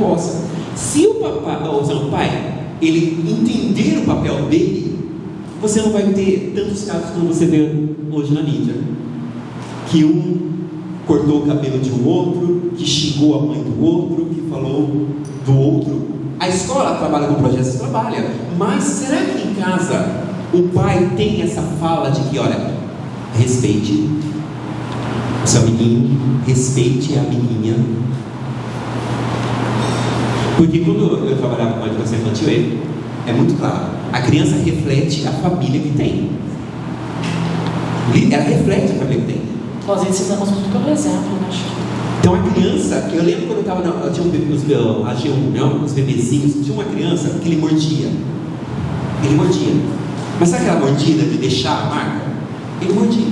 possa. Se o papai, ou seja, o pai, ele entender o papel dele, você não vai ter tantos casos como você vê hoje na mídia, que um cortou o cabelo de um outro, que xingou a mãe do outro, que falou do outro. A escola trabalha com projetos, trabalha, mas será que em casa o pai tem essa fala de que, olha, respeite o seu amiguinho, respeite a amiguinha? Porque quando eu trabalhava com a educação infantil, é muito claro, a criança reflete a família que tem. Ela reflete a família que tem. Nós ensinamos muito pelo exemplo, né, Chico? Então a criança, eu lembro quando eu estava, tinha uns bebezinhos, tinha uma criança que ele mordia. Mas sabe aquela mordida de deixar a marca? Ele mordia.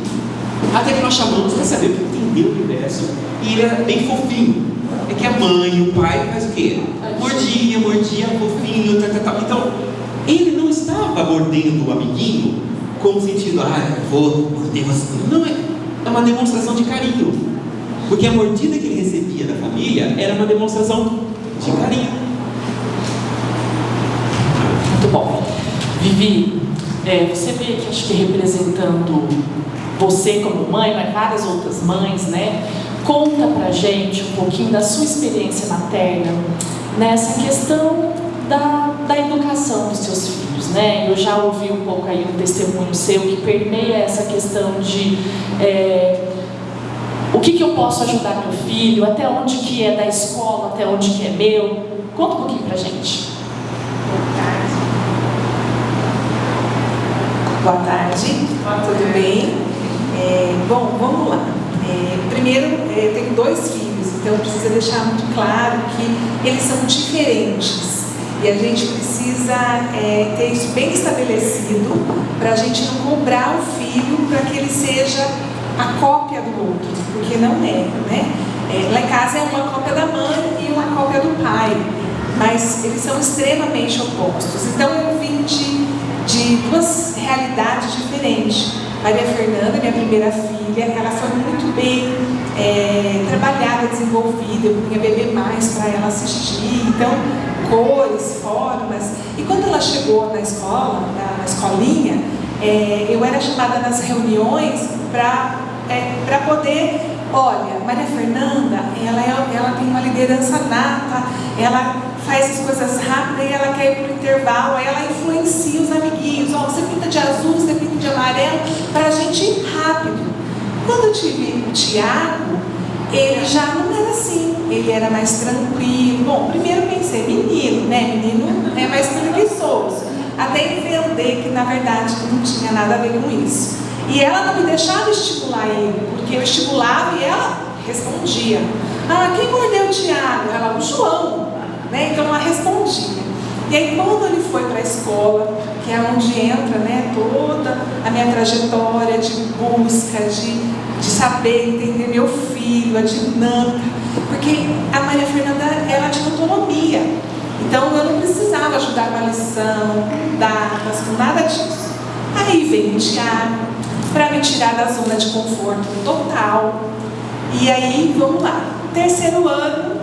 Até que nós chamamos para saber o que entendeu o universo. E ele era bem fofinho. É que a mãe, o pai faz o quê? Mordia, fofinho, tal. Então, ele não estava mordendo o amiguinho com o sentido, eu vou morder você. Não, é uma demonstração de carinho. Porque a mordida que ele recebia da família era uma demonstração de carinho. Muito bom. Vivi, você vê que acho que representando você como mãe, mas várias outras mães, né? Conta pra gente um pouquinho da sua experiência materna nessa questão da educação dos seus filhos, né? Eu já ouvi um pouco aí um testemunho seu que permeia essa questão de o que eu posso ajudar meu filho, até onde que é da escola, até onde que é meu. Conta um pouquinho pra gente. Boa tarde, tudo bem? Bom, vamos lá. Primeiro, eu tenho 2 filhos, então precisa deixar muito claro que eles são diferentes e a gente precisa ter isso bem estabelecido para a gente não cobrar o filho para que ele seja a cópia do outro, porque não é, né? Lá em casa é uma cópia da mãe e uma cópia do pai, mas eles são extremamente opostos. Então eu vim de 2 realidades diferentes. Maria Fernanda, minha primeira filha, ela foi muito bem trabalhada, desenvolvida. Eu punha bebê mais para ela assistir, então cores, formas. E quando ela chegou na escola, na escolinha, eu era chamada nas reuniões para poder, olha, Maria Fernanda, ela tem uma liderança nata, ela faz as coisas rápidas e ela quer ir para o intervalo, aí ela influencia os amiguinhos, você pinta de azul, você pinta de amarelo, para a gente ir rápido. Quando eu tive o Tiago, ele já não era assim, ele era mais tranquilo. Bom, primeiro pensei, menino, né? Menino é mais preguiçoso, até entender que na verdade não tinha nada a ver com isso. E ela não me deixava estimular ele, porque eu estimulava e ela respondia. Quem mordeu o Tiago? Ela, o João. Então ela respondia. E aí quando ele foi para a escola, que é onde entra, né, toda a minha trajetória de busca, de saber entender meu filho, a dinâmica, porque a Maria Fernanda, ela tinha autonomia, então eu não precisava ajudar com a lição, datas, com nada disso. Aí veio o Tiago para me tirar da zona de conforto total. E aí, vamos lá, 3º ano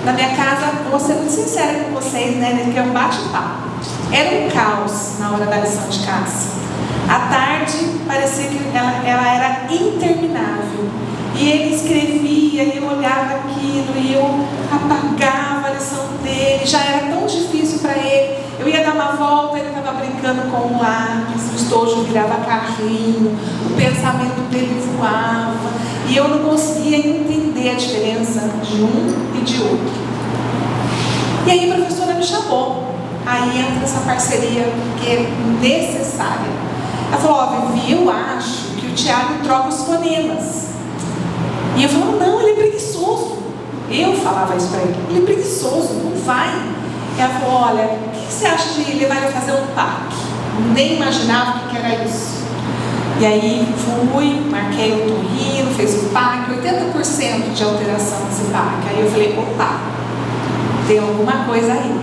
na minha casa, vou ser muito sincera com vocês, né? Que é um bate-papo. Era um caos na hora da lição de casa. À tarde, parecia que ela era interminável. E ele escrevia, e eu olhava aquilo, e eu apagava a lição dele. Já era tão difícil para ele. Eu ia dar uma volta, ele estava brincando com um lápis, o estojo virava carrinho, o pensamento dele voava. E eu não conseguia entender a diferença de um e de outro. E aí a professora me chamou. Aí entra essa parceria que é necessária. Ela falou, Vivi, eu acho que o Tiago troca os fonemas. E eu falava, não, ele é preguiçoso. Eu falava isso para ele é preguiçoso, não vai. Ela falou, olha, o que você acha de levar ele a fazer um PAC? Nem imaginava o que era isso. E aí fui, marquei o otorrino, fez o PAC, 80% de alteração nesse PAC. Aí eu falei, opa, tem alguma coisa aí.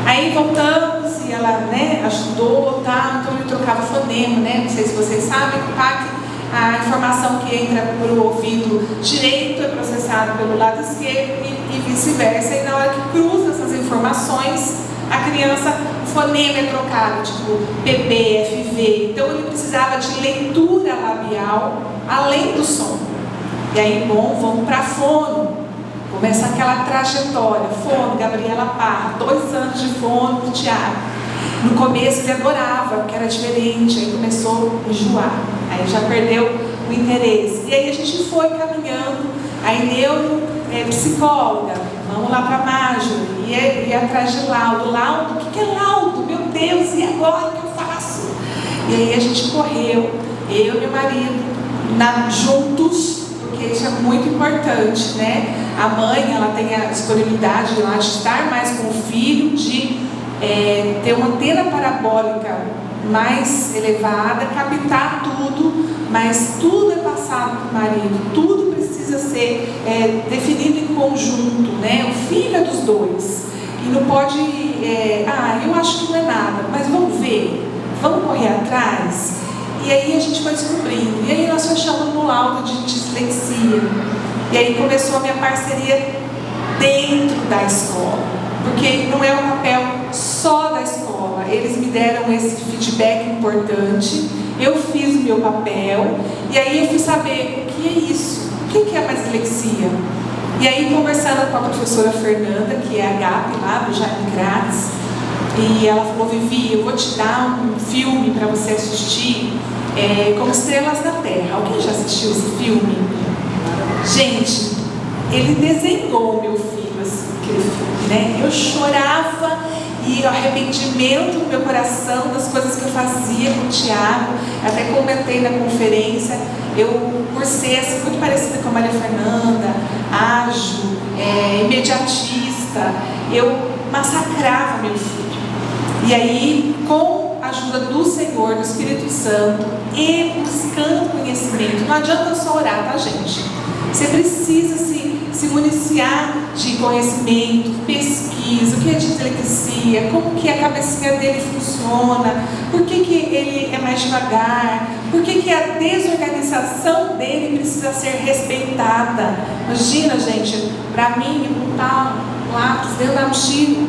Aí voltamos e ela, né, ajudou, tá? Então ele trocava fonema, né? Não sei se vocês sabem, o PAC, a informação que entra pelo ouvido direito é processada pelo lado esquerdo e vice-versa. E na hora que cruza essas informações, a criança, o fonema é trocado, tipo PB, FV. Então ele precisava de leitura labial além do som. E aí, bom, vamos para fono. Começa aquela trajetória. Fono, Gabriela Parra, 2 anos de fono do Tiago. No começo ele adorava, porque era diferente. Aí começou a enjoar. Aí já perdeu o interesse. E aí a gente foi caminhando. Aí psicóloga, vamos lá para Mágio, e atrás de laudo. Laudo, o que é laudo? Meu Deus, e agora o que eu faço? E aí a gente correu, eu e meu marido, juntos, porque isso é muito importante, né? A mãe, ela tem a disponibilidade de lá de estar mais com o filho, de ter uma antena parabólica mais elevada, captar tudo, mas tudo é passado para o marido, tudo precisa ser definido em conjunto, né? O filho é dos dois, e não pode, eu acho que não é nada, mas vamos ver, vamos correr atrás. E aí a gente foi descobrindo, e aí nós fechamos no laudo de dislexia, e aí começou a minha parceria dentro da escola, porque não é um papel só da escola, eles me deram esse feedback importante, eu fiz o meu papel, e aí eu fui saber o que é isso, o que é mais dislexia. E aí, conversando com a professora Fernanda, que é a GAP lá do Jaime Gratz, e ela falou: Vivi, eu vou te dar um filme para você assistir, como Estrelas da Terra. Alguém já assistiu esse filme? Gente, ele desenhou meu filho, assim, aquele filme, né? Eu chorava, e o arrependimento no meu coração das coisas que eu fazia com o Tiago. Até comentei na conferência, eu, por ser assim, muito parecida com a Maria Fernanda, ágil, imediatista, eu massacrava meu filho. E aí, com a ajuda do Senhor, do Espírito Santo, e buscando conhecimento, não adianta só orar, tá, gente? Você precisa se municiar de conhecimento, pesquisa, o que é dislexia, como que a cabecinha dele funciona, por que ele é mais devagar, por que a desorganização dele precisa ser respeitada. Imagina, gente, para mim, me botar um lápis dentro da mochila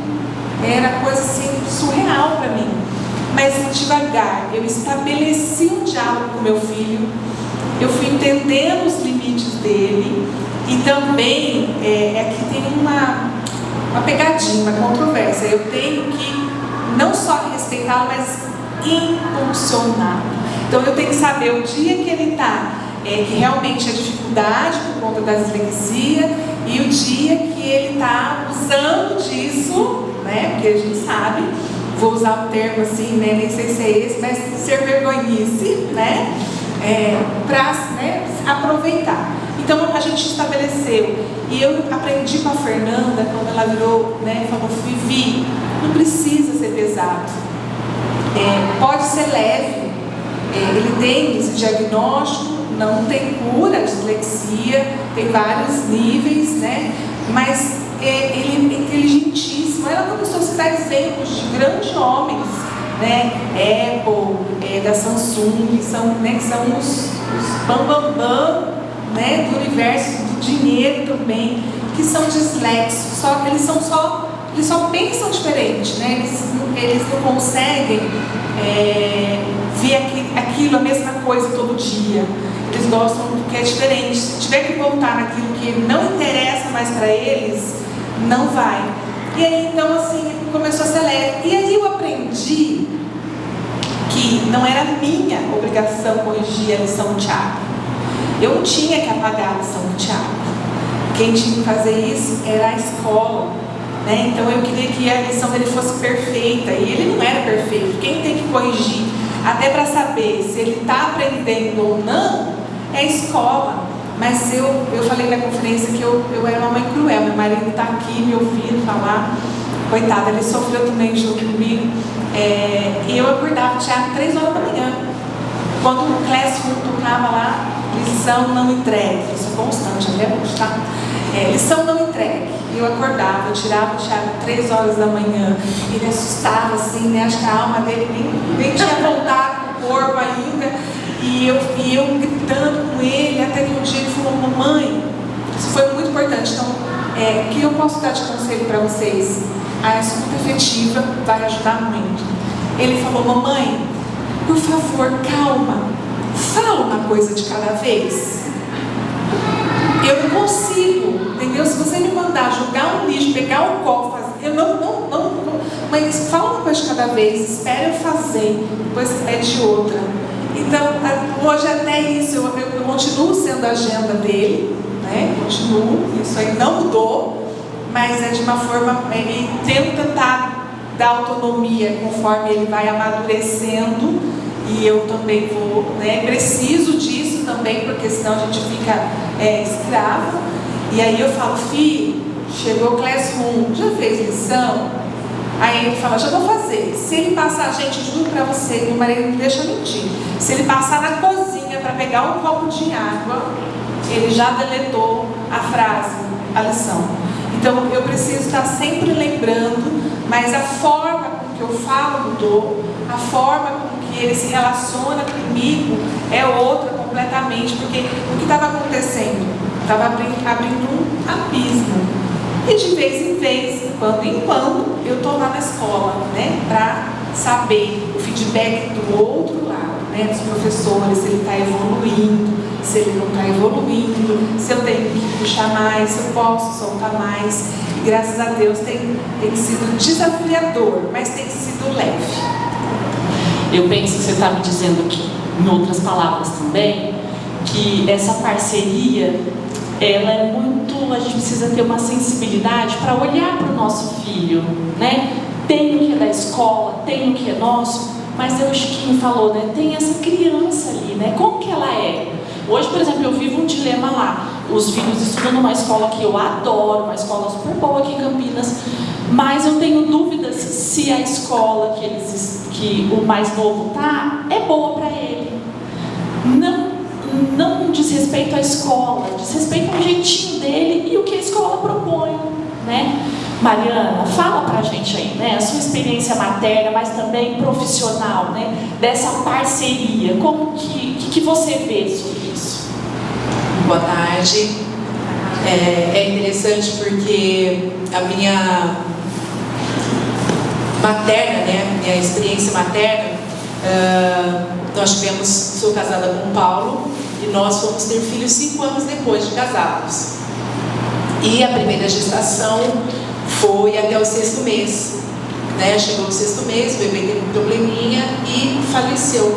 era coisa assim surreal para mim. Mas devagar, eu estabeleci um diálogo com meu filho, eu fui entendendo os limites dele. E também aqui tem uma pegadinha, uma controvérsia. Eu tenho que não só respeitá-lo, mas impulsionar. Então eu tenho que saber o dia que ele está, que realmente é dificuldade por conta da dislexia, e o dia que ele está usando disso, né? Porque a gente sabe, vou usar o termo assim, né? Nem sei se é esse, mas ser vergonhice, né? Para aproveitar. Então a gente estabeleceu, e eu aprendi com a Fernanda, quando ela virou, né, falou: Vivi, não precisa ser pesado, pode ser leve, ele tem esse diagnóstico, não tem cura, a dislexia, tem vários níveis, né, mas ele é inteligentíssimo. Ela começou a citar exemplos de grandes homens, né, Apple, da Samsung, que são os bambambam, né, do universo do dinheiro também, que são dislexos, só que eles só pensam diferente, né? Eles não conseguem ver aquilo, a mesma coisa todo dia. Eles gostam do que é diferente. Se tiver que voltar naquilo que não interessa mais para eles, não vai. E aí, então, assim, começou a ser leve. E aí eu aprendi que não era minha obrigação corrigir a lição do Tiago. Eu não tinha que apagar a lição do Tiago. Quem tinha que fazer isso era a escola, né? Então eu queria que a lição dele fosse perfeita, e ele não era perfeito. Quem tem que corrigir, até para saber se ele está aprendendo ou não, é a escola. Mas eu falei na conferência que eu era uma mãe cruel. Meu marido está aqui me ouvindo falar. Coitado, ele sofreu também junto comigo. E eu acordava o Tiago 3 horas da manhã. Quando o Classroom tocava lá, lição não entregue. Isso é constante até hoje, tá? Lição não entregue. Eu acordava, eu tirava o Tiago 3 horas da manhã. Ele assustava assim, né? Acho que a alma dele nem tinha voltado pro corpo ainda. E eu gritando com ele, até que um dia ele falou: mamãe, isso foi muito importante. Então, o que eu posso posso dar de conselho para vocês? A escuta efetiva vai ajudar muito. Ele falou: mamãe, por favor, calma, fala uma coisa de cada vez. Eu não consigo, entendeu? Se você me mandar jogar um lixo, pegar um copo, eu não, mas fala uma coisa de cada vez, espera eu fazer, depois você pede outra. Então, hoje até isso, eu continuo sendo a agenda dele, né? Continuo, isso aí não mudou, mas é de uma forma, ele tenta dar autonomia conforme ele vai amadurecendo, e eu também vou, né? Preciso disso também, porque senão a gente fica escravo. E aí eu falo: filho, chegou o Classroom, já fez lição? Aí ele fala: já vou fazer. Se ele passar, gente, juro para você, meu marido não deixa mentir, se ele passar na cozinha para pegar um copo de água, ele já deletou a frase, a lição. Então eu preciso estar sempre lembrando, mas a forma com que eu falo mudou, a forma com que ele se relaciona comigo é outra completamente, porque o que estava acontecendo? Estava abrindo um abismo. E de vez em vez, de quando em quando, eu estou lá na escola, né, para saber o feedback do outro lado, né, dos professores, se ele está evoluindo, se ele não está evoluindo, se eu tenho que puxar mais, se eu posso soltar mais. E graças a Deus tem sido desafiador, mas tem sido leve. Eu penso que você está me dizendo aqui, em outras palavras também, que essa parceria, ela é muito, a gente precisa ter uma sensibilidade para olhar para o nosso filho, né? Tem o que é da escola, tem o que é nosso, mas o Chiquinho falou, né? Tem essa criança ali, né? Como que ela é? Hoje, por exemplo, eu vivo um dilema lá. Os filhos estudam numa escola que eu adoro, uma escola super boa aqui em Campinas, mas eu tenho dúvidas se a escola que o mais novo tá é boa para ele. Não diz respeito à escola, diz respeito ao jeitinho dele e o que a escola propõe, né? Mariana, fala pra gente aí, né? A sua experiência materna, mas também profissional, né? Dessa parceria, como que você vê sobre isso? Boa tarde. É interessante porque a minha materna, né? Minha experiência materna, sou casada com o Paulo e nós fomos ter filhos 5 anos depois de casados. E a primeira gestação foi até o 6º mês, né? Chegou o 6º mês, o bebê teve um probleminha e faleceu.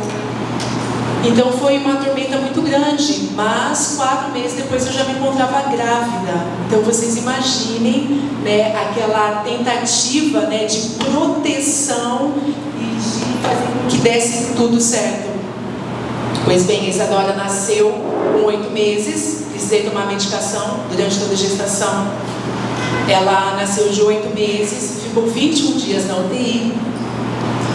Então foi uma tormenta muito grande, mas 4 meses depois eu já me encontrava grávida. Então vocês imaginem, né, aquela tentativa, né, de proteção e de fazer com que desse tudo certo. Pois bem, a Isadora nasceu com 8 meses, precisei tomar medicação durante toda a gestação. Ela nasceu de 8 meses, ficou 21 dias na UTI.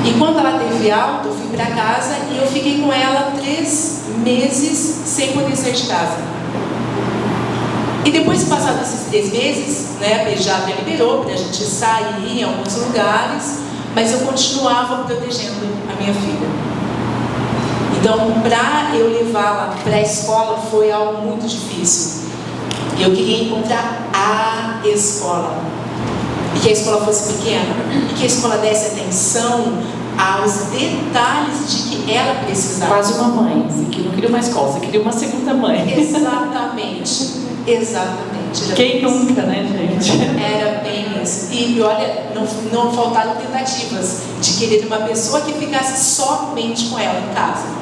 E quando ela teve alta, eu fui para casa e eu fiquei com ela 3 meses sem poder sair de casa. E depois de passados esses 3 meses, né, a pediatra liberou para a gente sair em alguns lugares, mas eu continuava protegendo a minha filha. Então, para eu levá-la para a escola foi algo muito difícil. Eu queria encontrar a escola. E que a escola fosse pequena. E que a escola desse atenção aos detalhes de que ela precisava. Quase uma mãe. Você não queria uma escola, você queria uma segunda mãe. Exatamente. Exatamente. Quem nunca, né, gente? Era bem isso. E olha, não faltaram tentativas de querer uma pessoa que ficasse somente com ela em casa.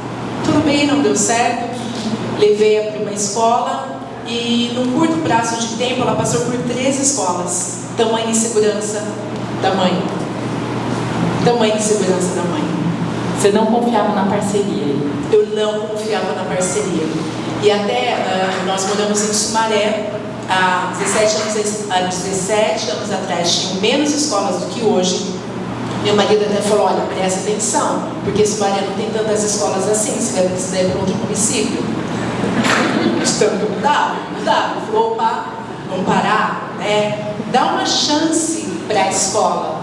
Tudo bem, não deu certo. Levei-a para uma escola e num curto prazo de tempo ela passou por 3 escolas. Tamanha insegurança da mãe. Tamanha insegurança da mãe. Você não confiava na parceria? Eu não confiava na parceria. E até nós moramos em Sumaré. Há 17 anos atrás tinham menos escolas do que hoje. Meu marido até falou: olha, presta atenção, porque Sumaré não tem tantas escolas assim, você vai precisar ir para outro município. Então não dá. Ele falou: opa, vamos parar, né? Dá uma chance para a escola.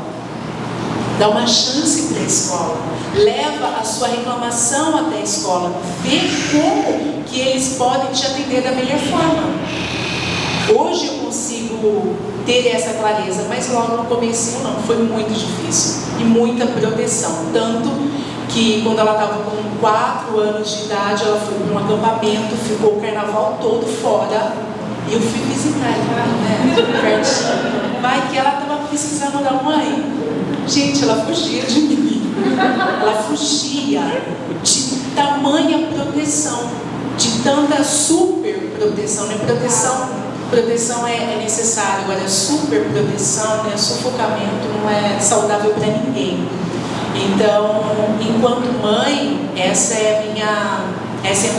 Dá uma chance para a escola. Leva a sua reclamação até a escola. Vê como que eles podem te atender da melhor forma. Hoje eu consigo conseguiu ter essa clareza, mas logo no começo não, foi muito difícil e muita proteção, tanto que quando ela estava com 4 anos de idade, ela foi para um acampamento, ficou o carnaval todo fora, e eu fui visitar ela, né, pertinho. Vai que ela estava precisando da mãe. Gente, ela fugia de mim, ela fugia de tamanha proteção, de tanta super proteção, né? Proteção é necessário, agora super proteção, né? Sufocamento não é saudável para ninguém. Então, enquanto mãe, essa é a minha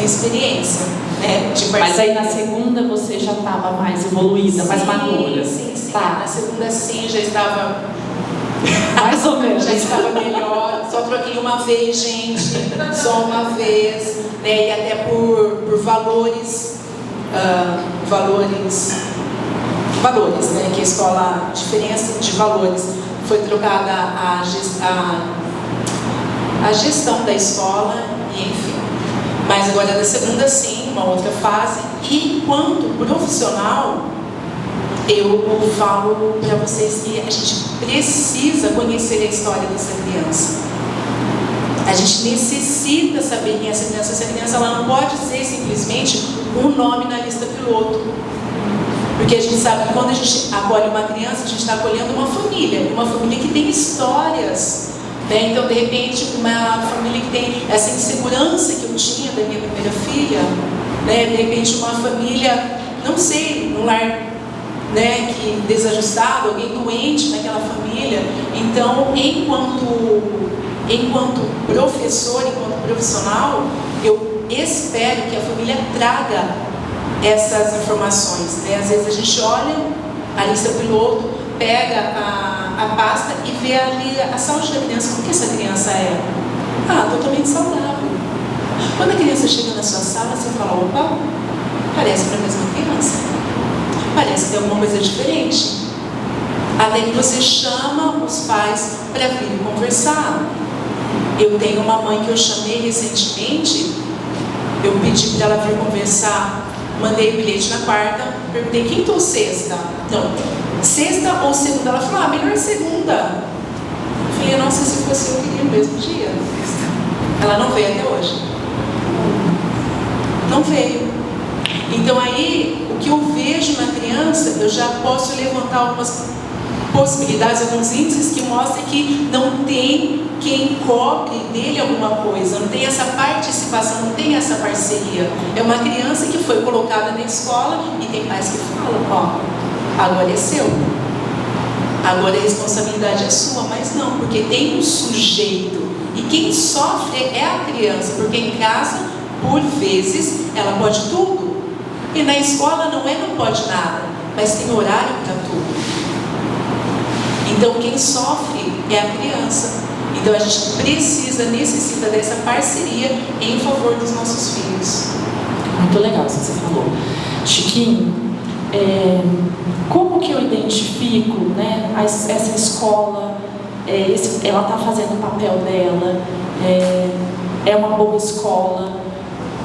experiência, né? Mas aí na segunda você já estava mais evoluída, mais madura. Sim. Tá. Na segunda sim, já estava mais ou menos. Já estava melhor. Só troquei uma vez, gente, só uma vez, né? E até por valores, né? Que a escola, diferença de valores, foi trocada a gestão da escola, e enfim. Mas agora na segunda sim, uma outra fase. E enquanto profissional, eu falo para vocês que a gente precisa conhecer a história dessa criança. A gente necessita saber quem é essa criança. Essa criança ela não pode ser simplesmente um nome na lista piloto. Porque a gente sabe que quando a gente acolhe uma criança, a gente está acolhendo uma família que tem histórias. Né? Então, de repente, uma família que tem essa insegurança que eu tinha da minha primeira filha, né? De repente, uma família, não sei, no lar, né, que desajustado, alguém doente naquela família. Então, enquanto professor, enquanto profissional, eu espero que a família traga essas informações, né? Às vezes a gente olha a lista piloto, pega a pasta e vê ali a saúde da criança. Como que essa criança é? Totalmente saudável. Quando a criança chega na sua sala, você fala, opa, parece para a mesma criança. Parece que tem alguma coisa diferente. Até que você chama os pais para vir conversar. Eu tenho uma mãe que eu chamei recentemente, eu pedi para ela vir conversar, mandei o bilhete na quarta, perguntei quinta ou sexta? Não, sexta ou segunda? Ela falou, melhor segunda. Eu falei, nossa, se fosse eu queria o mesmo dia. Ela não veio até hoje. Não veio. Então aí, o que eu vejo na criança, eu já posso levantar algumas possibilidades, alguns índices que mostram que não tem quem cobre dele alguma coisa, não tem essa participação, não tem essa parceria. É uma criança que foi colocada na escola e tem pais que falam, agora é seu, agora a responsabilidade é sua, mas não, porque tem um sujeito, e quem sofre é a criança, porque em casa, por vezes, ela pode tudo, e na escola não pode nada, mas tem horário para tudo. Então quem sofre é a criança. Então a gente necessita dessa parceria em favor dos nossos filhos. Muito legal isso que você falou. Chiquinho, como que eu identifico, né, essa escola, ela está fazendo o papel dela, é uma boa escola,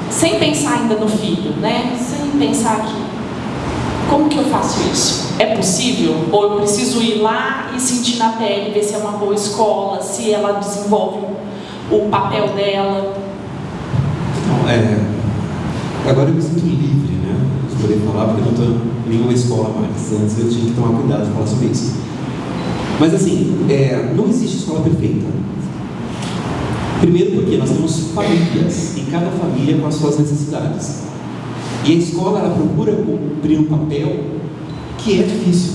sem pensar ainda no filho, né? Sem pensar que como que eu faço isso? É possível? Ou eu preciso ir lá e sentir na pele, ver se é uma boa escola, se ela desenvolve o papel dela? Agora eu me sinto livre, né? De poder falar, porque eu não estou em nenhuma escola mais. Antes eu tinha que tomar cuidado de falar sobre isso. Mas assim, não existe escola perfeita. Primeiro porque nós temos famílias, e cada família com as suas necessidades. E a escola, ela procura cumprir um papel que é difícil.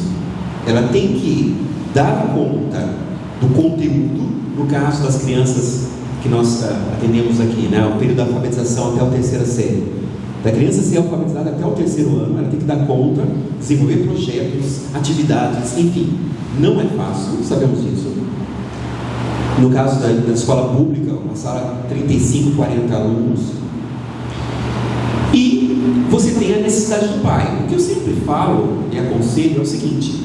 Ela tem que dar conta do conteúdo, no caso das crianças que nós atendemos aqui, né? O período da alfabetização até a 3ª série. Da criança ser alfabetizada até o 3º ano, ela tem que dar conta, desenvolver projetos, atividades, enfim. Não é fácil, sabemos disso. No caso da escola pública, uma sala 35, 40 alunos. E você tem a necessidade do pai. O que eu sempre falo e aconselho é o seguinte: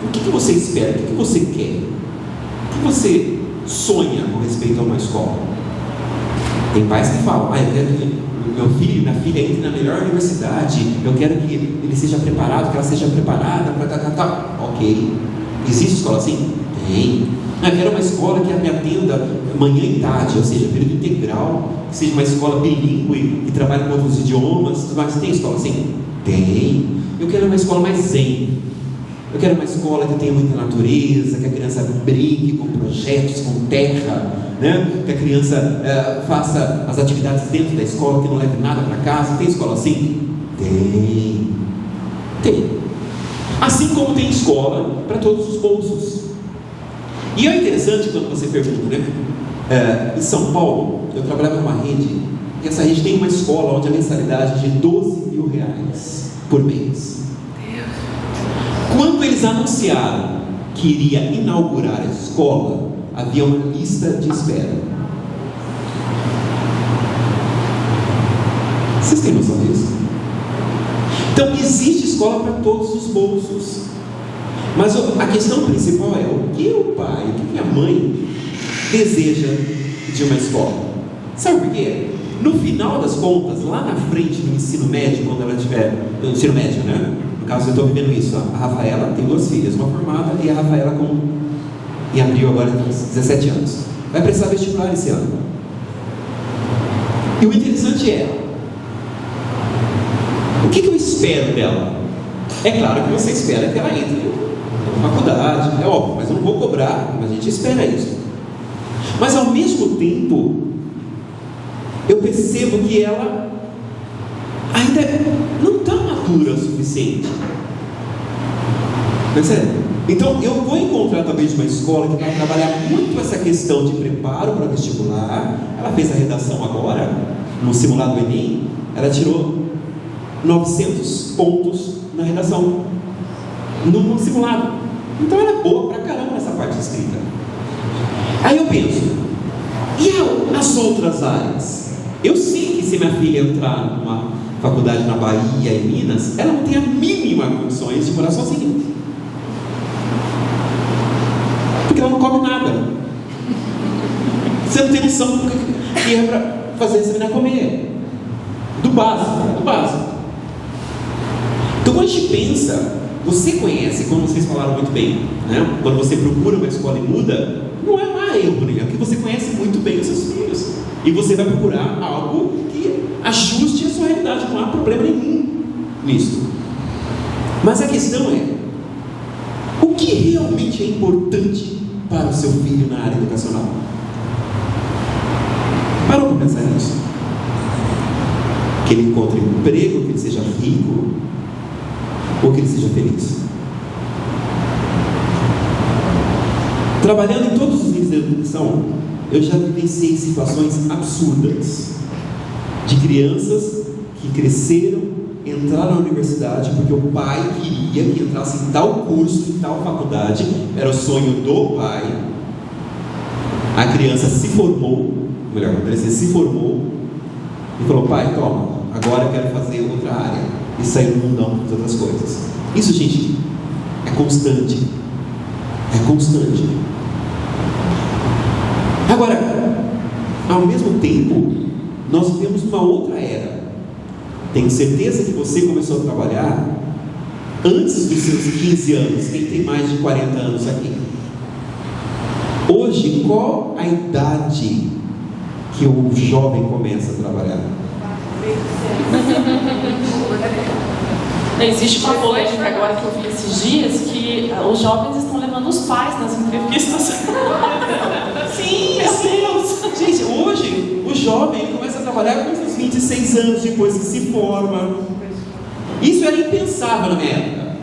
o que você espera? O que você quer? O que você sonha com respeito a uma escola? Tem pais que falam: eu quero que meu filho, minha filha entre na melhor universidade, eu quero que ele seja preparado, que ela seja preparada para tal. Ok. Existe escola assim? Tem. Eu quero uma escola que me atenda manhã e tarde, ou seja, período integral, que seja uma escola bilíngue, que trabalhe com outros idiomas. Mas tem escola assim? Tem. Eu quero uma escola mais zen. Eu quero uma escola que tenha muita natureza, que a criança brinque com projetos, com terra, né? Que a criança faça as atividades dentro da escola, que não leve nada para casa. Tem escola assim? Tem. Assim como tem escola para todos os bolsos. E é interessante quando você pergunta, né? Em São Paulo, eu trabalhava numa rede, e essa rede tem uma escola onde a mensalidade é de R$12 mil por mês. Quando eles anunciaram que iria inaugurar a escola, havia uma lista de espera. Vocês têm noção disso? Então, existe escola para todos os bolsos. Mas a questão principal é o que o pai, o que a mãe deseja de uma escola. Sabe por quê? No final das contas, lá na frente do ensino médio, quando ela tiver no ensino médio, né? No caso, eu estou vivendo isso. A Rafaela tem 2 filhas, uma formada, e a Rafaela em abril agora tem 17 anos. Vai prestar vestibular esse ano. E o interessante é, o que eu espero dela? É claro que você espera que ela entre na faculdade, é óbvio, mas eu não vou cobrar, mas a gente espera isso. Mas ao mesmo tempo, eu percebo que ela ainda não está madura o suficiente. Percebe? Então eu vou encontrar talvez uma escola que vai trabalhar muito essa questão de preparo para vestibular. Ela fez a redação agora, no simulado Enem, ela tirou 900 pontos na redação, no simulado. Então ela é boa pra caramba nessa parte escrita. Aí eu penso, e as outras áreas? Eu sei que se minha filha entrar numa faculdade na Bahia, em Minas, ela não tem a mínima condições de morar sozinha, porque ela não come nada. Você não tem noção do que é para fazer essa menina comer. Do básico. Então quando a gente pensa, você conhece, como vocês falaram muito bem, né? Quando você procura uma escola e muda, não é um erro, né? Porque você conhece muito bem os seus filhos. E você vai procurar algo que ajuste a sua realidade, não há problema nenhum nisso. Mas a questão é, o que realmente é importante para o seu filho na área educacional? Parou para pensar nisso? Que ele encontre um emprego, que ele seja rico, ou que ele seja feliz. Trabalhando em todos os níveis da educação, eu já vivenciei situações absurdas de crianças que cresceram, entraram na universidade porque o pai queria que entrasse em tal curso, em tal faculdade, era o sonho do pai. A criança se formou, melhor, a criança se formou e falou: pai, toma, agora eu quero fazer outra área. E sair do mundão com as outras coisas. Isso, gente, é constante. Agora, ao mesmo tempo, nós vivemos uma outra era. Tenho certeza que você começou a trabalhar antes dos seus 15 anos. Quem tem mais de 40 anos aqui? Hoje, qual a idade que o jovem começa a trabalhar? Existe uma polêmica agora que eu vi esses dias, que os jovens estão levando os pais nas entrevistas. Sim, gente, hoje o jovem começa a trabalhar com seus 26 anos depois que se forma. Isso era impensável na minha época.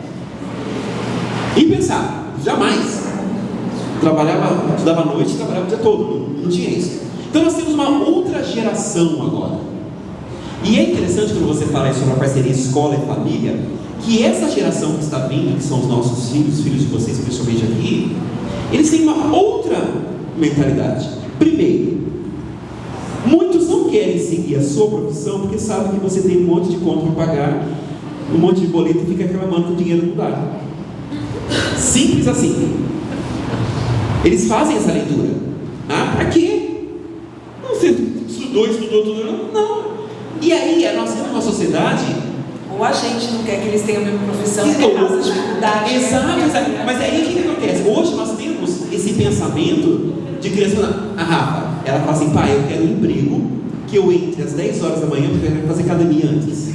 Impensável, jamais. Trabalhava, estudava à noite, trabalhava o dia todo, não tinha isso. Então nós temos uma outra geração agora. E é interessante quando você fala sobre a parceria escola e família, que essa geração que está vindo, que são os nossos filhos, os filhos de vocês, principalmente aqui, eles têm uma outra mentalidade. Primeiro, muitos não querem seguir a sua profissão porque sabem que você tem um monte de conta para pagar, um monte de boleto e fica reclamando que o dinheiro não dá. Simples assim. Eles fazem essa leitura. Para quê? Você estudou, não. E aí, nós temos uma sociedade... Ou a gente não quer que eles tenham a mesma profissão, que causa dificuldade. Exato. Mas aí o que acontece? Hoje nós temos esse pensamento de criança. A Rafa, ela fala assim, pai, eu quero um emprego que eu entre às 10 horas da manhã, porque eu quero fazer academia antes.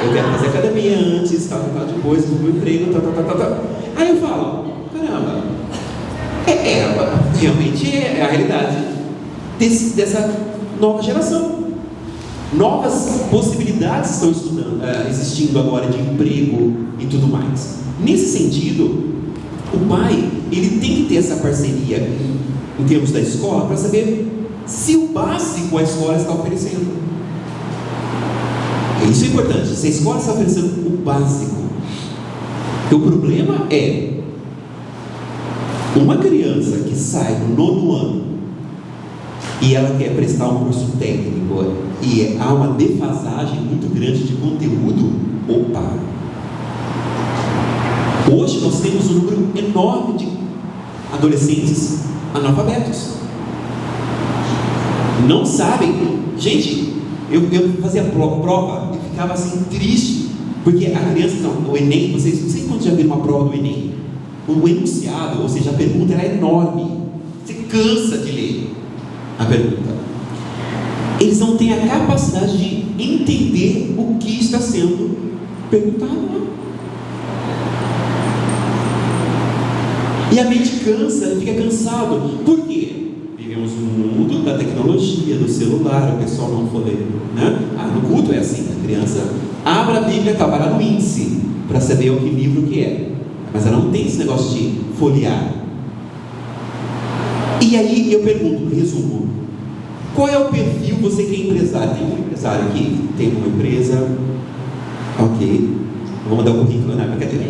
Eu quero fazer academia antes, tal, depois do meu emprego, tal. Aí eu falo, caramba, realmente é a realidade dessa nova geração. Novas possibilidades estão existindo agora de emprego e tudo mais. Nesse sentido, o pai, ele tem que ter essa parceria em termos da escola para saber se o básico a escola está oferecendo. Isso é importante, se a escola está oferecendo o básico. O problema é uma criança que sai no 9º ano e ela quer prestar um curso técnico e há uma defasagem muito grande de conteúdo. Opa! Hoje nós temos um número enorme de adolescentes analfabetos. Não sabem. Gente, eu fazia prova e ficava assim triste, porque a criança, o Enem, vocês não sei quando já viram uma prova do Enem. O enunciado, ou seja, a pergunta era enorme. Você cansa de ler a pergunta. Eles não têm a capacidade de entender o que está sendo perguntado. E a mente cansa, fica cansado. Por quê? Vivemos no mundo da tecnologia, do celular, o pessoal não for ler, né? No culto é assim, a criança abre a Bíblia, está para no índice, para saber o que livro que é. Mas ela não tem esse negócio de folhear. E aí eu pergunto, resumo, qual é o perfil, você que é empresário? Tem um empresário aqui? Tem uma empresa? Ok. Vou mandar o currículo, não é brincadeira.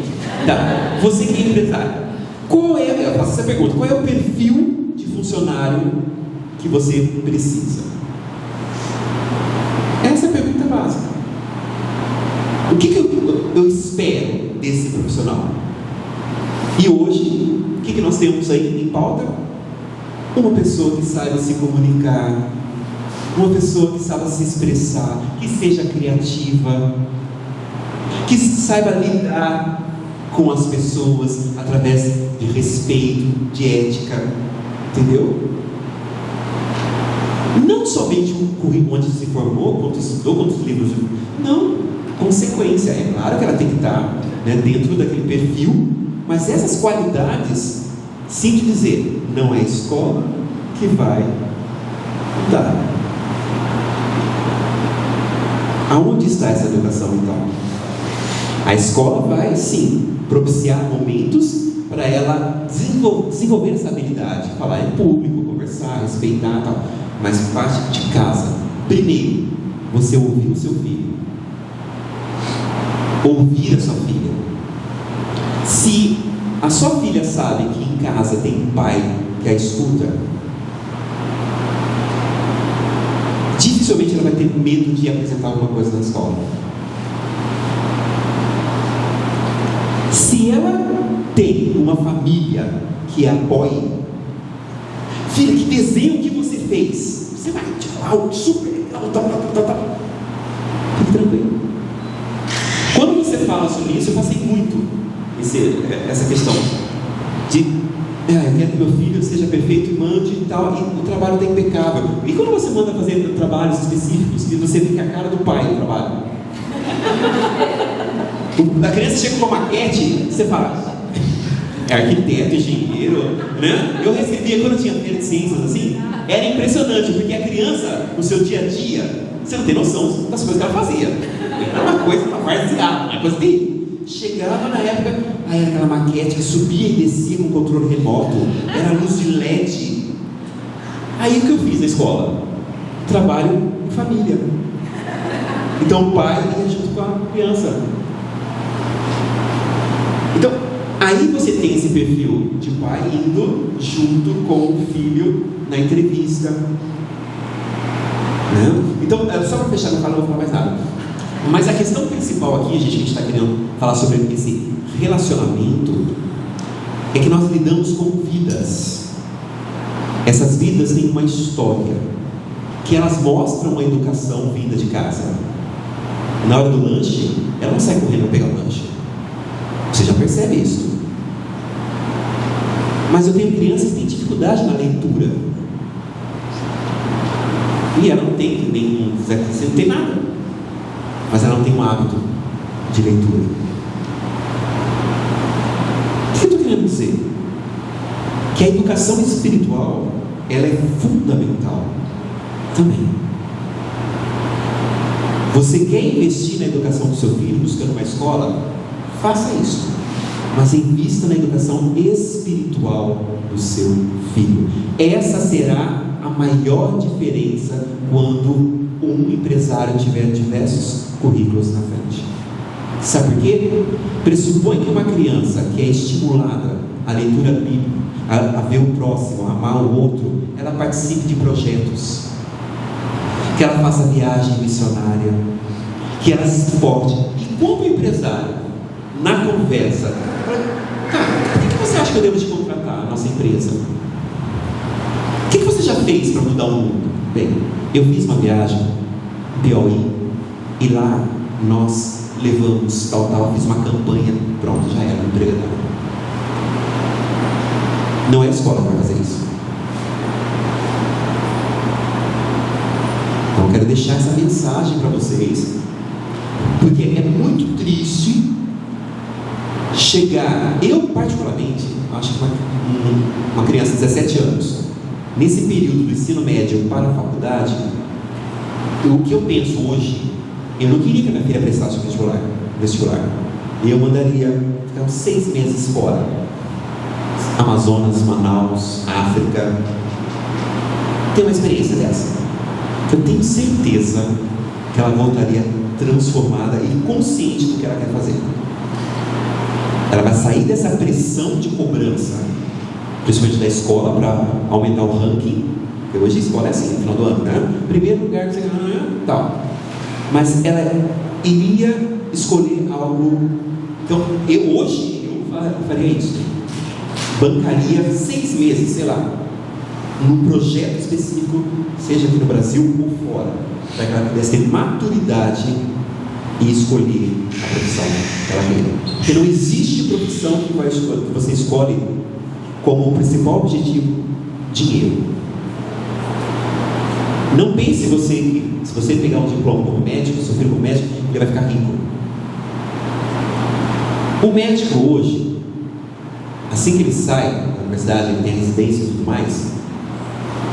Tá, você que é empresário, eu faço essa pergunta, qual é o perfil de funcionário que você precisa? Essa é a pergunta básica. O que eu espero desse profissional? E hoje, o que nós temos aí em pauta? Uma pessoa que saiba se comunicar, uma pessoa que saiba se expressar, que seja criativa, que saiba lidar com as pessoas através de respeito, de ética, entendeu? Não somente um currículo onde se formou, quanto estudou, quantos livros, não, consequência, é claro que ela tem que estar, né, dentro daquele perfil, mas essas qualidades, sinto dizer, não é a escola que vai dar. Aonde está essa educação então? A escola vai sim propiciar momentos para ela desenvolver essa habilidade, falar em público, conversar, respeitar, tal. Mas parte de casa. Primeiro, você ouvir o seu filho, ouvir a sua filha. Se a sua filha sabe que em casa tem um pai que a escuta, dificilmente ela vai ter medo de apresentar alguma coisa na escola. Se ela tem uma família que a apoie, filha, que desenho que você fez? Você vai te falar algo super legal, fique tranquilo. Quando você fala sobre isso, eu passei muito essa questão de eu quero que meu filho seja perfeito e mande e tal, e o trabalho está impecável. E quando você manda fazer trabalhos específicos, que você vê que é a cara do pai no trabalho, a criança chega com uma maquete, você fala, é arquiteto, engenheiro, né? Eu recebia, quando eu tinha feira de ciências assim, era impressionante, porque a criança, no seu dia a dia, você não tem noção das coisas que ela fazia. Era uma coisa, uma marcial, uma coisa terrível. Chegava na época, aí era aquela maquete que subia e descia com controle remoto, era luz de LED. Aí o que eu fiz na escola? Trabalho em família. Então o pai ia junto com a criança. Então, aí você tem esse perfil de pai indo junto com o filho na entrevista. Né? Então, só para fechar, não vou falar mais nada. Mas a questão principal aqui, gente, que a gente está querendo falar sobre esse relacionamento, é que nós lidamos com vidas. Essas vidas têm uma história. que elas mostram uma educação vinda de casa. Na hora do lanche, ela não sai correndo para pegar o lanche. Você já percebe isso. Mas eu tenho crianças que têm dificuldade na leitura. E ela não tem nenhum, você não tem nada. Mas ela não tem um hábito de leitura. O que eu estou querendo dizer? Que a educação espiritual, ela é fundamental também. Você quer investir na educação do seu filho, buscando uma escola? Faça isso. Mas invista na educação espiritual do seu filho. Essa será a maior diferença quando um empresário tiver diversos currículos na frente. Sabe por quê? Pressupõe que uma criança que é estimulada à leitura bíblica, a ver o próximo, a amar o outro, ela participe de projetos, que ela faça viagem missionária, que ela se exporte. E como empresário, na conversa, por que você acha que eu devo te contratar a nossa empresa? O que você já fez para mudar o mundo? Bem, eu fiz uma viagem em Piauí e lá nós levamos tal, fiz uma campanha, pronto, já era empregador. Não é a escola para fazer isso. Então eu quero deixar essa mensagem para vocês, porque é muito triste chegar, eu particularmente, acho que uma criança de 17 anos, nesse período do ensino médio para a faculdade, o que eu penso hoje, eu não queria que a minha filha prestasse vestibular. E eu mandaria ficar uns 6 meses fora. Amazonas, Manaus, África. Tem uma experiência dessa. Eu tenho certeza que ela voltaria transformada e consciente do que ela quer fazer. Ela vai sair dessa pressão de cobrança, principalmente da escola, para aumentar o ranking. Porque hoje a escola é assim, no final do ano, né? Primeiro lugar que você ganha, tal. Mas ela iria escolher algo. Então, hoje eu faria isso. Bancaria 6 meses, sei lá, num projeto específico, seja aqui no Brasil ou fora, para que ela pudesse ter maturidade e escolher a profissão que ela quer. Porque não existe profissão que você escolhe como o principal objetivo dinheiro. Não pense se você pegar um diploma como médico, seu filho como médico, ele vai ficar rico. O médico hoje, assim que ele sai da universidade, ele tem a residência e tudo mais,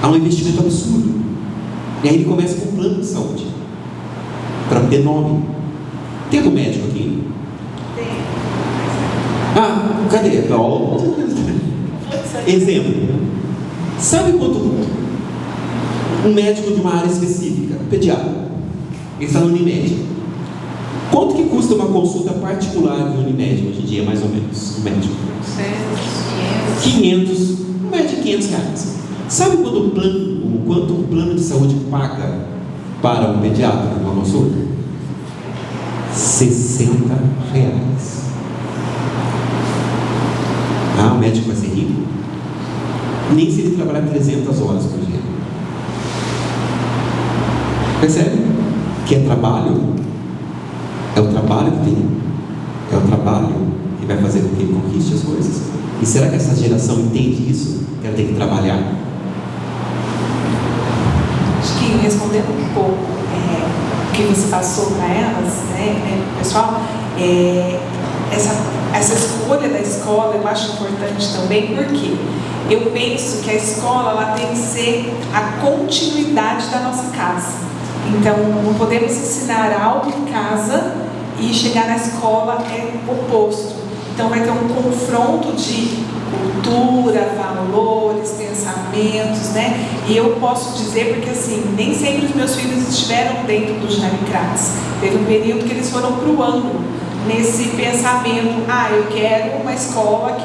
há um investimento absurdo. E aí ele começa com um plano de saúde, para ter nome. Tem algum médico aqui? Tem. Cadê? Exemplo. Sabe quanto um médico de uma área específica, pediatra, ele está no Unimed, quanto que custa uma consulta particular de Unimed hoje em dia, mais ou menos, um médico? 500, um médico de 500 reais. Sabe quanto um plano de saúde paga para um pediatra uma consulta? 60 reais. O médico vai ser rico? Nem se ele trabalhar 300 horas por dia. Percebe? Que é trabalho. É o trabalho que tem. É o trabalho que vai fazer com que ele conquiste as coisas. E será que essa geração entende isso? Que ela tem que trabalhar? Acho que respondendo um pouco o que você passou para elas, né, pessoal, essa escolha da escola eu acho importante também, porque eu penso que a escola ela tem que ser a continuidade da nossa casa. Então, não podemos ensinar algo em casa e chegar na escola é oposto. Então, vai ter um confronto de cultura, valores, pensamentos, né? E eu posso dizer, porque assim, nem sempre os meus filhos estiveram dentro do Ginásio Kratz. Teve um período que eles foram para o ângulo, nesse pensamento, eu quero uma escola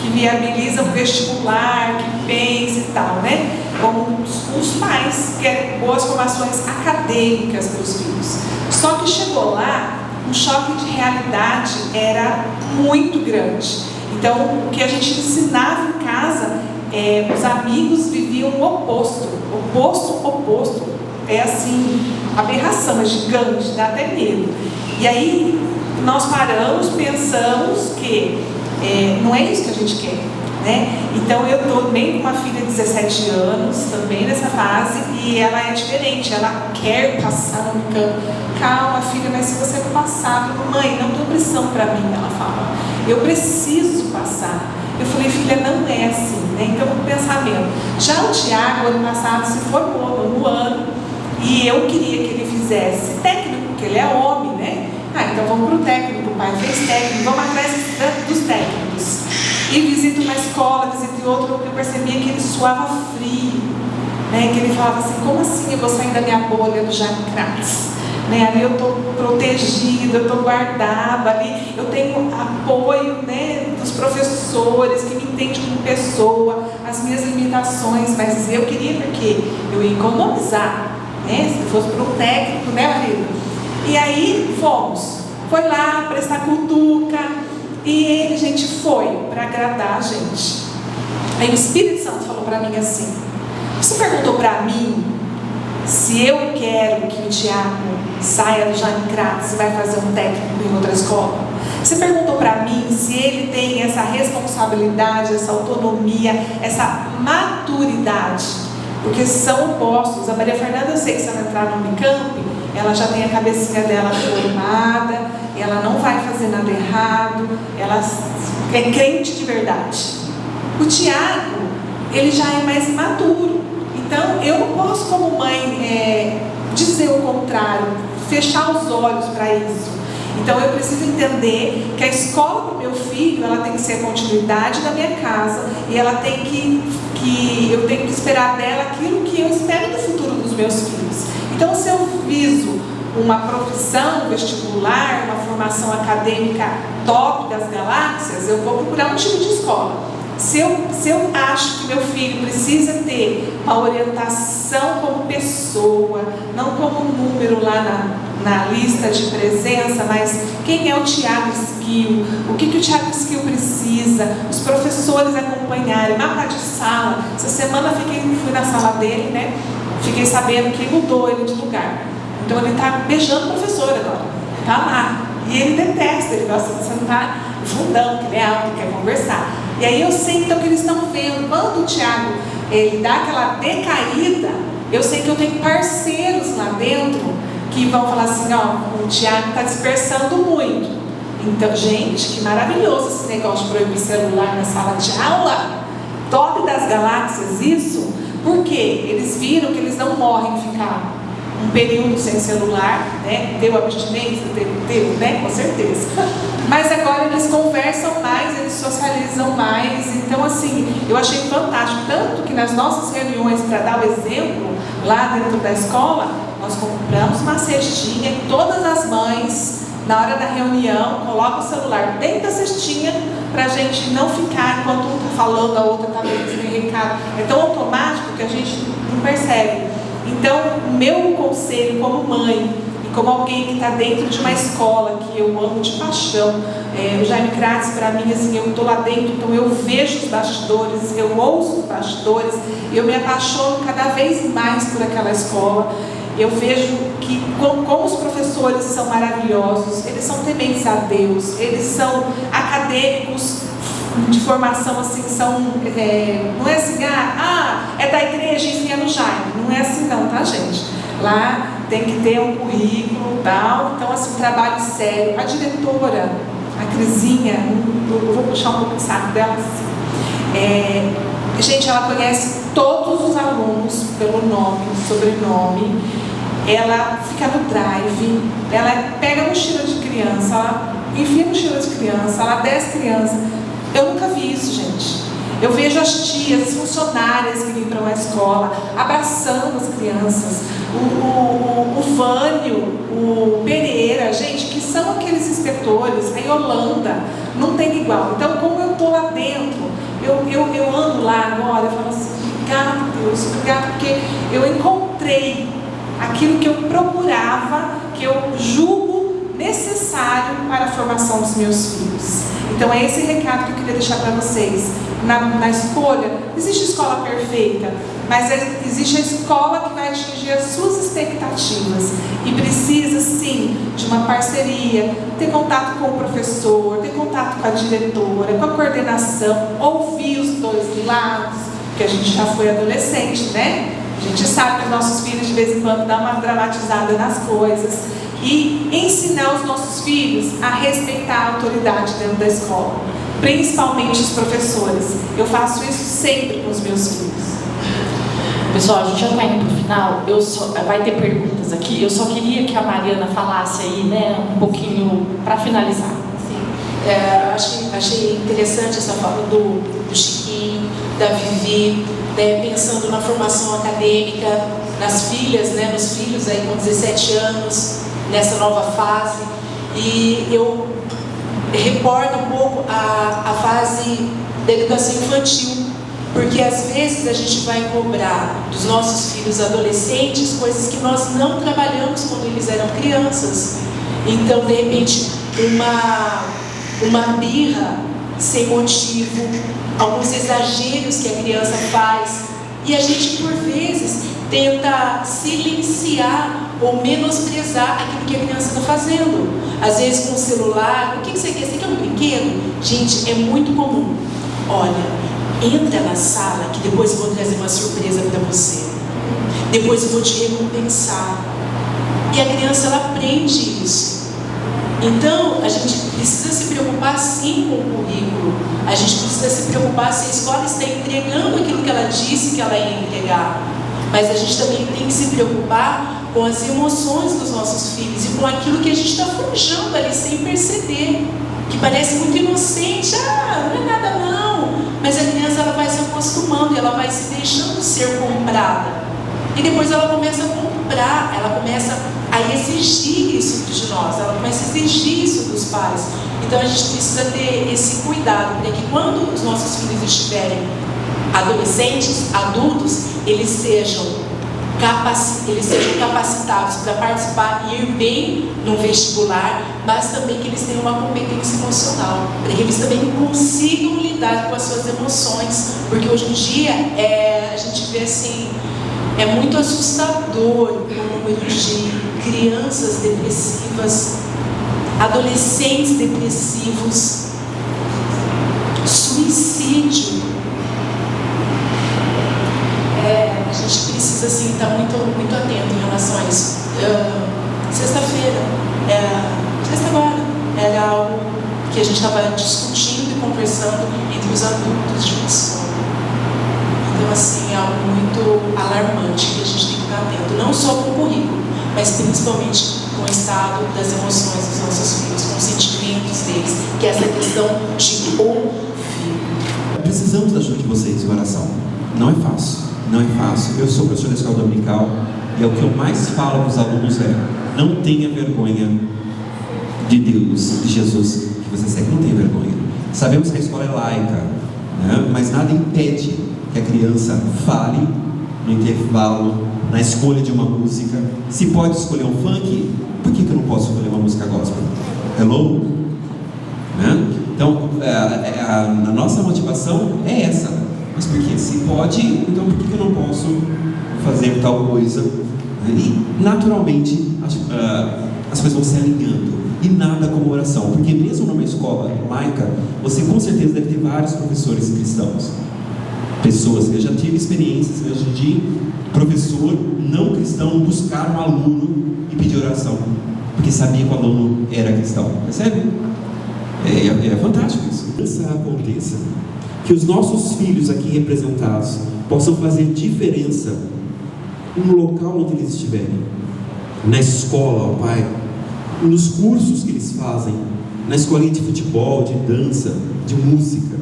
que viabiliza o vestibular, que pense e tal, né? Como os pais querem boas formações acadêmicas para os filhos. Só que chegou lá, um choque de realidade era muito grande. Então, o que a gente ensinava em casa os amigos viviam o oposto. Oposto. É assim, aberração, é gigante, dá até medo. E aí nós paramos, pensamos que não é isso que a gente quer, né? Então eu estou bem com uma filha de 17 anos, também nessa fase, e ela é diferente, ela quer passar no campo. Calma, filha, mas se você não passar, mãe, não tem pressão para mim, ela fala. Eu preciso passar. Eu falei, filha, não é assim, né? Então, o pensamento. Já o Tiago, ano passado, se formou no ano, e eu queria que ele fizesse técnico, porque ele é homem, né? Então vamos para o técnico, o pai fez técnico, vamos atrás dos técnicos. E visita uma escola, visita outra, eu percebia que ele suava frio, né? Que ele falava assim, como assim eu vou sair da minha bolha do Jaime Kratz? Né? Ali eu estou protegida, eu estou guardada, ali eu tenho apoio, né, dos professores que me entendem como pessoa, as minhas limitações, mas eu queria porque eu ia economizar, né? Se fosse para o técnico, né, marido? E aí foi lá prestar cutuca, e ele, gente, foi para agradar a gente. Aí o Espírito Santo falou para mim assim, você perguntou para mim se eu quero que o Tiago saia do Jaime Kratz e vai fazer um técnico em outra escola? Você perguntou para mim se ele tem essa responsabilidade, essa autonomia, essa maturidade? Porque são opostos. A Maria Fernanda, eu sei que se ela entrar no Unicamp, ela já tem a cabecinha dela formada, ela não vai fazer nada errado, ela é crente de verdade. O Tiago, ele já é mais imaturo. Então, eu não posso, como mãe, dizer o contrário, fechar os olhos para isso. Então, eu preciso entender que a escola para o meu filho, ela tem que ser a continuidade da minha casa, e ela tem eu tenho que esperar dela aquilo que eu espero do futuro dos meus filhos. Então, se eu viso uma profissão vestibular, uma formação acadêmica top das galáxias, eu vou procurar um tipo de escola. Se eu acho que meu filho precisa ter a orientação como pessoa, não como número lá na lista de presença, mas quem é o Tiago Skill, o que o Tiago Skill precisa, os professores acompanharem, mapa de sala. Essa semana fui na sala dele, né? Fiquei sabendo que mudou ele de lugar. Então ele está beijando o professor agora, está lá. E ele detesta, ele gosta de sentar no fundão, que ele é alto, quer conversar. E aí eu sei então que eles estão vendo, quando o Tiago ele dá aquela decaída, eu sei que eu tenho parceiros lá dentro que vão falar assim, ó, o Tiago está dispersando muito. Então, gente, que maravilhoso esse negócio de proibir celular na sala de aula. Top das galáxias isso, porque eles viram que eles não morrem ficar um período sem celular, né? Deu abstinência? Deu, né? Com certeza. Mas agora eles conversam mais, eles socializam mais. Então, assim, eu achei fantástico. Tanto que nas nossas reuniões, para dar o exemplo, lá dentro da escola, nós compramos uma cestinha e todas as mães, na hora da reunião, colocam o celular dentro da cestinha para a gente não ficar, enquanto um está falando, a outra está dando recado. É tão automático que a gente não percebe. Então, o meu conselho como mãe e como alguém que está dentro de uma escola que eu amo de paixão, o Jaime Kratz, para mim, assim, eu estou lá dentro, então eu vejo os bastidores, eu ouço os bastidores, eu me apaixono cada vez mais por aquela escola. Eu vejo que como os professores são maravilhosos, eles são tementes a Deus, eles são acadêmicos de formação, assim, são, não é assim, é da igreja, enfia no Jaime, não é assim não, tá, gente? Lá tem que ter um currículo e tal, então, assim, um trabalho sério. A diretora, a Crisinha, eu vou puxar um pouco de saco dela, assim, gente, ela conhece todos os alunos pelo nome, sobrenome, ela fica no drive, ela pega a mochila de criança, ela enfia a mochila de criança, ela desce criança. Eu nunca vi isso, gente. Eu vejo as tias, as funcionárias que limpam a escola, abraçando as crianças. O Vânio, o Pereira, gente, que são aqueles inspetores, a Yolanda, não tem igual. Então, como eu estou lá dentro, eu ando lá agora, eu falo assim, obrigado, Deus, obrigado, porque eu encontrei aquilo que eu procurava, que eu julgo necessário para a formação dos meus filhos. Então é esse recado que eu queria deixar para vocês. Na escolha, existe escola perfeita, mas existe a escola que vai atingir as suas expectativas. E precisa sim de uma parceria, ter contato com o professor, ter contato com a diretora, com a coordenação, ouvir os dois lados, porque a gente já foi adolescente, né? A gente sabe que os nossos filhos de vez em quando dão uma dramatizada nas coisas. E ensinar os nossos filhos a respeitar a autoridade dentro da escola, principalmente os professores. Eu faço isso sempre com os meus filhos. Pessoal, a gente já está indo para o final. Vai ter perguntas aqui. Eu só queria que a Mariana falasse aí, né, um pouquinho para finalizar. Sim. Achei interessante essa fala do Chiquinho, da Vivi, né, pensando na formação acadêmica, nas filhas, né, nos filhos aí com 17 anos, nessa nova fase. E eu recordo um pouco a fase da educação infantil, porque às vezes a gente vai cobrar dos nossos filhos adolescentes coisas que nós não trabalhamos quando eles eram crianças. Então, de repente, uma birra sem motivo, alguns exageros que a criança faz, e a gente por vezes tenta silenciar ou menosprezar aquilo que a criança está fazendo. Às vezes com o celular, o que você quer? Você quer um brinquedo? Gente, é muito comum. Olha, entra na sala que depois eu vou trazer uma surpresa para você. Depois eu vou te recompensar. E a criança, ela aprende isso. Então, a gente precisa se preocupar sim com o currículo. A gente precisa se preocupar se a escola está entregando aquilo que ela disse que ela ia entregar. Mas a gente também tem que se preocupar com as emoções dos nossos filhos e com aquilo que a gente está forjando ali sem perceber, que parece muito inocente. Não é nada não. Mas a criança, ela vai se acostumando, ela vai se deixando ser comprada. E depois ela começa a comprar, ela começa a exigir isso de nós, ela começa a exigir isso dos pais. Então a gente precisa ter esse cuidado, para que quando os nossos filhos estiverem adolescentes, adultos, eles sejam capacitados para participar e ir bem no vestibular, mas também que eles tenham uma competência emocional, para que eles também consigam lidar com as suas emoções, porque hoje em dia a gente vê assim, é muito assustador o número de crianças depressivas, adolescentes depressivos, suicídio. A gente precisa assim, estar muito atento em relação a isso. Sexta agora, era algo que a gente estava discutindo e conversando entre os adultos de uma escola. Então, assim, é algo muito alarmante que a gente tem que estar atento, não só com o currículo, mas principalmente com o estado das emoções dos nossos filhos, com os sentimentos deles, que é essa questão de ouvir. Precisamos da ajuda de vocês em oração. Não é fácil. Não é fácil. Eu sou professor da escola dominical e o que eu mais falo para os alunos é: não tenha vergonha de Deus, de Jesus que você segue. Não tenha vergonha. Sabemos que a escola é laica, né? Mas nada impede que a criança fale no intervalo, na escolha de uma música. Se pode escolher um funk, por que eu não posso escolher uma música gospel? Hello? Né? Então, a nossa motivação é essa. Mas por que? Se pode, então por que eu não posso fazer tal coisa? E naturalmente as coisas vão se alinhando. E nada como oração, porque mesmo numa escola laica, você com certeza deve ter vários professores cristãos. Pessoas que eu já tive experiências mesmo de professor não cristão buscar um aluno e pedir oração, porque sabia que o aluno era cristão. Percebe? É fantástico isso. Que isso aconteça. Que os nossos filhos aqui representados possam fazer diferença no local onde eles estiverem, na escola, ó Pai, nos cursos que eles fazem, na escolinha de futebol, de dança, de música.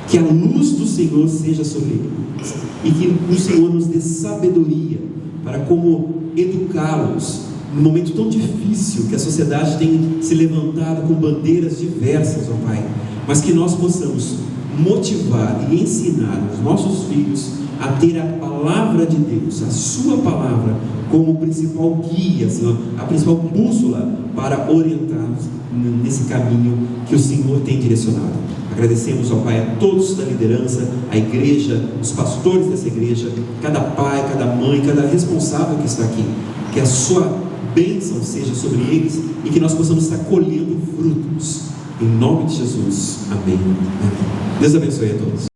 Que a luz do Senhor seja sobre eles e que o Senhor nos dê sabedoria para como educá-los num momento tão difícil que a sociedade tem se levantado com bandeiras diversas, ó Pai, mas que nós possamos motivar e ensinar os nossos filhos a ter a palavra de Deus, a sua palavra, como principal guia, Senhor, a principal bússola para orientar-nos nesse caminho que o Senhor tem direcionado. Agradecemos, ó Pai, a todos da liderança, a igreja, os pastores dessa igreja, cada pai, cada mãe, cada responsável que está aqui. Que a sua bênção seja sobre eles e que nós possamos estar colhendo frutos. Em nome de Jesus. Amém. Deus abençoe a todos.